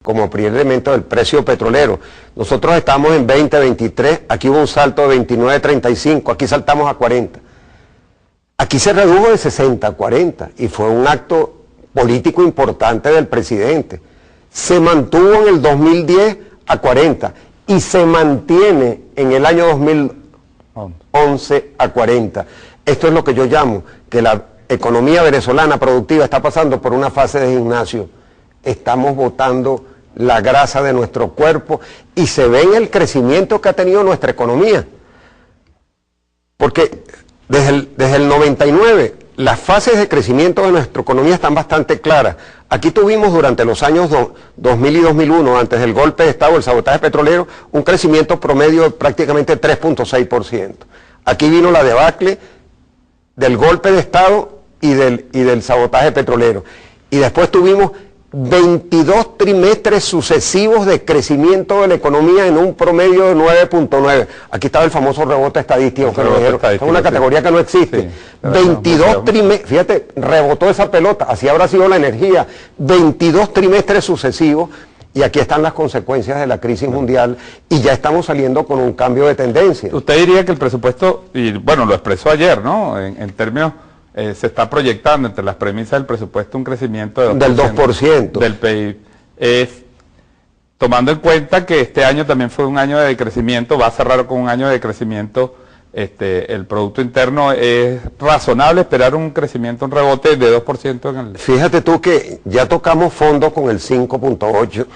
como primer elemento del precio petrolero. Nosotros estamos en 20-23, aquí hubo un salto de 29-35, aquí saltamos a 40. Aquí se redujo de 60 a 40 y fue un acto político importante del presidente. Se mantuvo en el 2010 a 40 y se mantiene en el año 2011 a 40. Esto es lo que yo llamo que la economía venezolana productiva está pasando por una fase de gimnasio. Estamos botando la grasa de nuestro cuerpo y se ve en el crecimiento que ha tenido nuestra economía. Porque desde el 99, las fases de crecimiento de nuestra economía están bastante claras. Aquí tuvimos durante los años 2000 y 2001, antes del golpe de Estado, el sabotaje petrolero, un crecimiento promedio de prácticamente 3.6%. Aquí vino la debacle del golpe de Estado y del sabotaje petrolero. Y después tuvimos 22 trimestres sucesivos de crecimiento de la economía en un promedio de 9.9. Aquí estaba el famoso rebote estadístico, es una categoría que no existe. Sí, 22 trimestres, fíjate, rebotó esa pelota, así habrá sido la energía. 22 trimestres sucesivos y aquí están las consecuencias de la crisis mundial y ya estamos saliendo con un cambio de tendencia. Usted diría que el presupuesto, y bueno, lo expresó ayer, ¿no? En términos... se está proyectando entre las premisas del presupuesto un crecimiento del 2% del PIB. Tomando en cuenta que este año también fue un año de crecimiento, va a cerrar con un año de crecimiento, el Producto Interno, ¿es razonable esperar un crecimiento, un rebote de 2% en el...? Fíjate tú que ya tocamos fondo con el 5.8,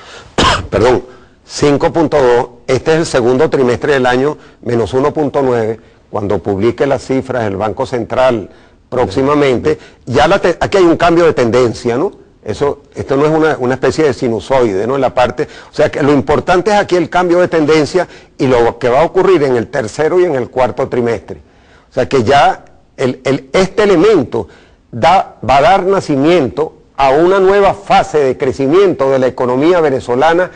perdón, 5.2, este es el segundo trimestre del año, menos 1.9, cuando publique las cifras el Banco Central próximamente, ya aquí hay un cambio de tendencia, ¿no? Esto no es una especie de sinusoide, ¿no? En la parte, o sea que lo importante es aquí el cambio de tendencia y lo que va a ocurrir en el tercero y en el cuarto trimestre. O sea que ya este elemento va a dar nacimiento a una nueva fase de crecimiento de la economía venezolana,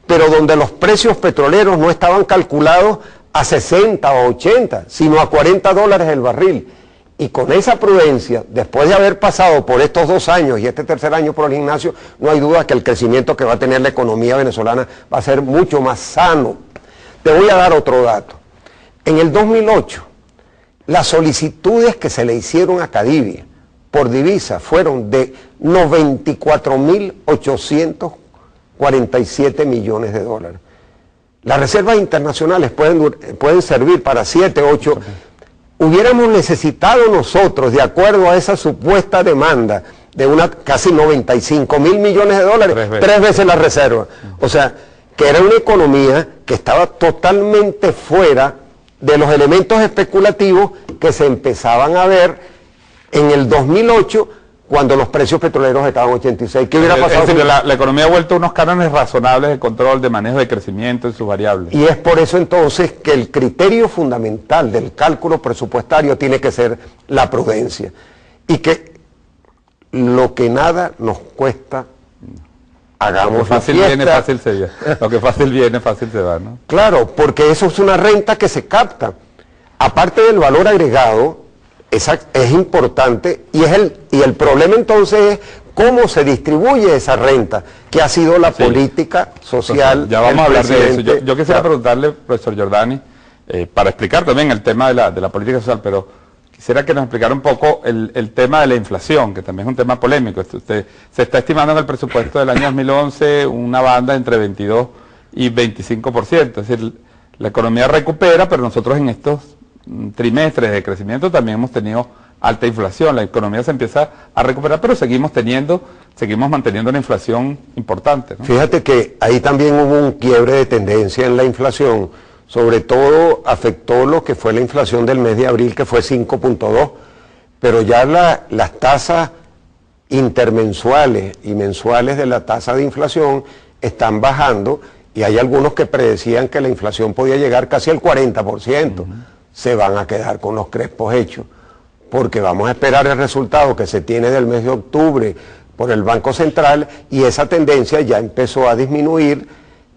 pero donde los precios petroleros no estaban calculados a 60 o 80, sino a $40 el barril. Y con esa prudencia, después de haber pasado por estos 2 años y este tercer año por el gimnasio, no hay duda que el crecimiento que va a tener la economía venezolana va a ser mucho más sano. Te voy a dar otro dato. En el 2008, las solicitudes que se le hicieron a Cadivi por divisa fueron de 94.847 millones de dólares. Las reservas internacionales pueden servir para 7, 8... Hubiéramos necesitado nosotros, de acuerdo a esa supuesta demanda, de casi 95.000 millones de dólares, 3 veces la reserva. O sea, que era una economía que estaba totalmente fuera de los elementos especulativos que se empezaban a ver en el 2008, cuando los precios petroleros estaban 86. ¿Qué hubiera pasado? Es decir, la economía ha vuelto a unos cánones razonables de control, de manejo de crecimiento y sus variables. Y es por eso entonces que el criterio fundamental del cálculo presupuestario tiene que ser la prudencia. Y que lo que nada nos cuesta, hagamos. Lo que fácil viene, fácil se va. Lo que fácil viene, fácil se va, ¿no? Claro, porque eso es una renta que se capta. Aparte del valor agregado, es importante y el problema entonces es cómo se distribuye esa renta, que ha sido la política social. Ya vamos a hablar de eso. Yo quisiera preguntarle, profesor Giordani, para explicar también el tema de la política social, pero quisiera que nos explicara un poco el tema de la inflación, que también es un tema polémico. Se está estimando en el presupuesto del año 2011 una banda entre 22 y 25%, es decir, la economía recupera, pero nosotros en estos trimestres de crecimiento también hemos tenido alta inflación, la economía se empieza a recuperar, pero seguimos manteniendo una inflación importante, ¿no? Fíjate que ahí también hubo un quiebre de tendencia en la inflación, sobre todo afectó lo que fue la inflación del mes de abril, que fue 5.2, pero ya las tasas intermensuales y mensuales de la tasa de inflación están bajando y hay algunos que predecían que la inflación podía llegar casi al 40%. Se van a quedar con los crespos hechos, porque vamos a esperar el resultado que se tiene del mes de octubre por el Banco Central y esa tendencia ya empezó a disminuir,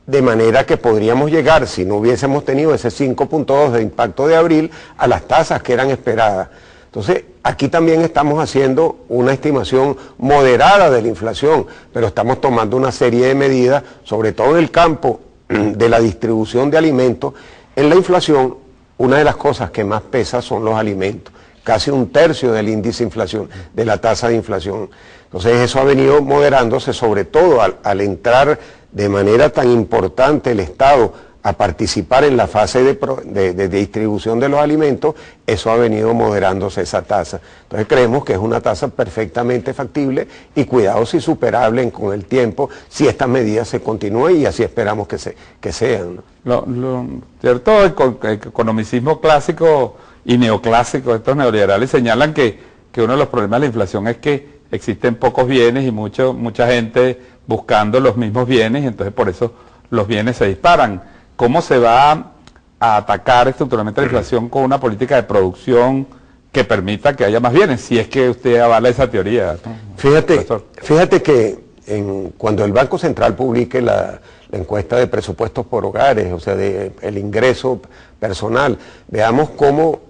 de manera que podríamos llegar, si no hubiésemos tenido ese 5.2 de impacto de abril, a las tasas que eran esperadas. Entonces, aquí también estamos haciendo una estimación moderada de la inflación, pero estamos tomando una serie de medidas, sobre todo en el campo de la distribución de alimentos. En la inflación, una de las cosas que más pesa son los alimentos, casi 1/3 del índice de inflación, de la tasa de inflación. Entonces eso ha venido moderándose, sobre todo al entrar de manera tan importante el Estado a participar en la fase de distribución de los alimentos, eso ha venido moderándose esa tasa. Entonces creemos que es una tasa perfectamente factible y cuidado si superable con el tiempo, si estas medidas se continúan y así esperamos que sean, ¿no? Lo cierto, el economicismo clásico y neoclásico, estos neoliberales señalan que uno de los problemas de la inflación es que existen pocos bienes y mucha gente buscando los mismos bienes, y entonces por eso los bienes se disparan. ¿Cómo se va a atacar estructuralmente la inflación con una política de producción que permita que haya más bienes? Si es que usted avala esa teoría, ¿no? Fíjate que cuando el Banco Central publique la encuesta de presupuestos por hogares, o sea, el ingreso personal, veamos cómo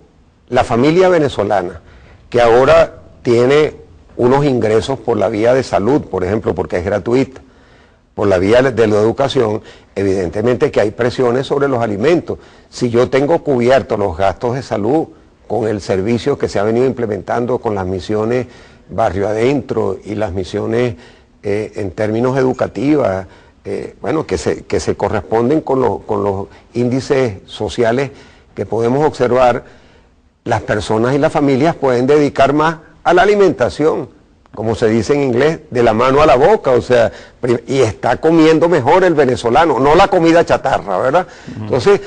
la familia venezolana, que ahora tiene unos ingresos por la vía de salud, por ejemplo, porque es gratuita, por la vía de la educación, evidentemente que hay presiones sobre los alimentos. Si yo tengo cubiertos los gastos de salud con el servicio que se ha venido implementando con las misiones barrio adentro y las misiones en términos educativas, bueno, que se corresponden con los índices sociales que podemos observar, las personas y las familias pueden dedicar más a la alimentación, como se dice en inglés, de la mano a la boca, o sea, y está comiendo mejor el venezolano, no la comida chatarra, ¿verdad? Entonces,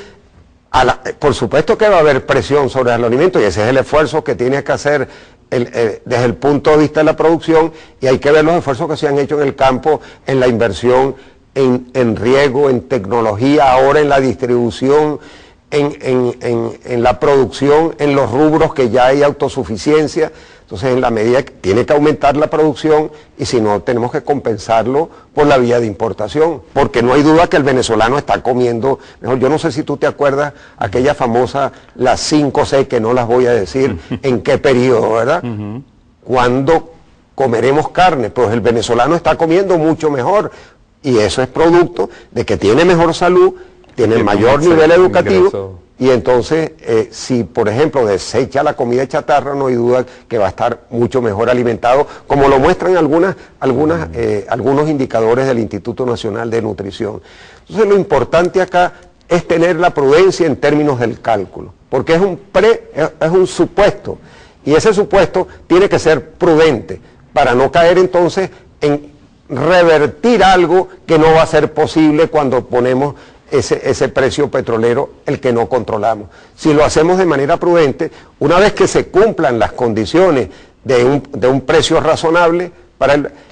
por supuesto que va a haber presión sobre el alimento y ese es el esfuerzo que tiene que hacer desde el punto de vista de la producción, y hay que ver los esfuerzos que se han hecho en el campo, en la inversión, en riego, en tecnología, ahora en la distribución, en la producción, en los rubros que ya hay autosuficiencia. Entonces, en la medida que tiene que aumentar la producción, y si no, tenemos que compensarlo por la vía de importación, porque no hay duda que el venezolano está comiendo mejor. Yo no sé si tú te acuerdas aquella famosa, las 5C, que no las voy a decir en qué periodo, ¿verdad? ¿Cuándo comeremos carne? Pues el venezolano está comiendo mucho mejor, y eso es producto de que tiene mejor salud, tiene mayor nivel educativo, y entonces, si por ejemplo desecha la comida chatarra, no hay duda que va a estar mucho mejor alimentado, como lo muestran algunos indicadores del Instituto Nacional de Nutrición. Entonces, lo importante acá es tener la prudencia en términos del cálculo, porque es un supuesto, y ese supuesto tiene que ser prudente, para no caer entonces en revertir algo que no va a ser posible cuando ponemos ese precio petrolero, el que no controlamos. Si lo hacemos de manera prudente, una vez que se cumplan las condiciones de un precio razonable,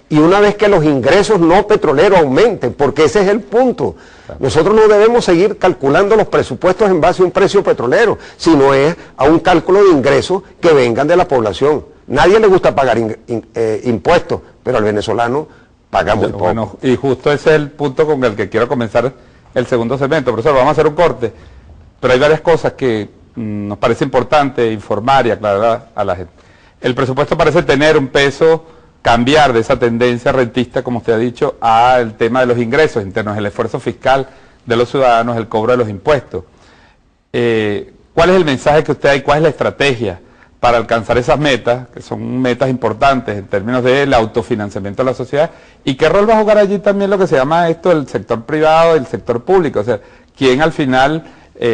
y una vez que los ingresos no petroleros aumenten, porque ese es el punto. Nosotros no debemos seguir calculando los presupuestos en base a un precio petrolero, sino es a un cálculo de ingresos que vengan de la población. Nadie le gusta pagar impuestos, pero al venezolano paga muy poco. Bueno, y justo ese es el punto con el que quiero comenzar el segundo segmento. Profesor, vamos a hacer un corte, pero hay varias cosas que nos parece importante informar y aclarar a la gente. El presupuesto parece tener un peso, cambiar de esa tendencia rentista, como usted ha dicho, al tema de los ingresos internos, el esfuerzo fiscal de los ciudadanos, el cobro de los impuestos. ¿Cuál es el mensaje que usted da y cuál es la estrategia para alcanzar esas metas, que son metas importantes en términos del autofinanciamiento de la sociedad? ¿Y qué rol va a jugar allí también lo que se llama esto, el sector privado y el sector público? O sea, ¿quién al final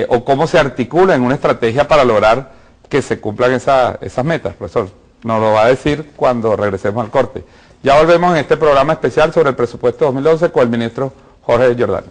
o cómo se articula en una estrategia para lograr que se cumplan esas metas, profesor? Nos lo va a decir cuando regresemos al corte. Ya volvemos en este programa especial sobre el presupuesto 2011 con el ministro Jorge Jordani.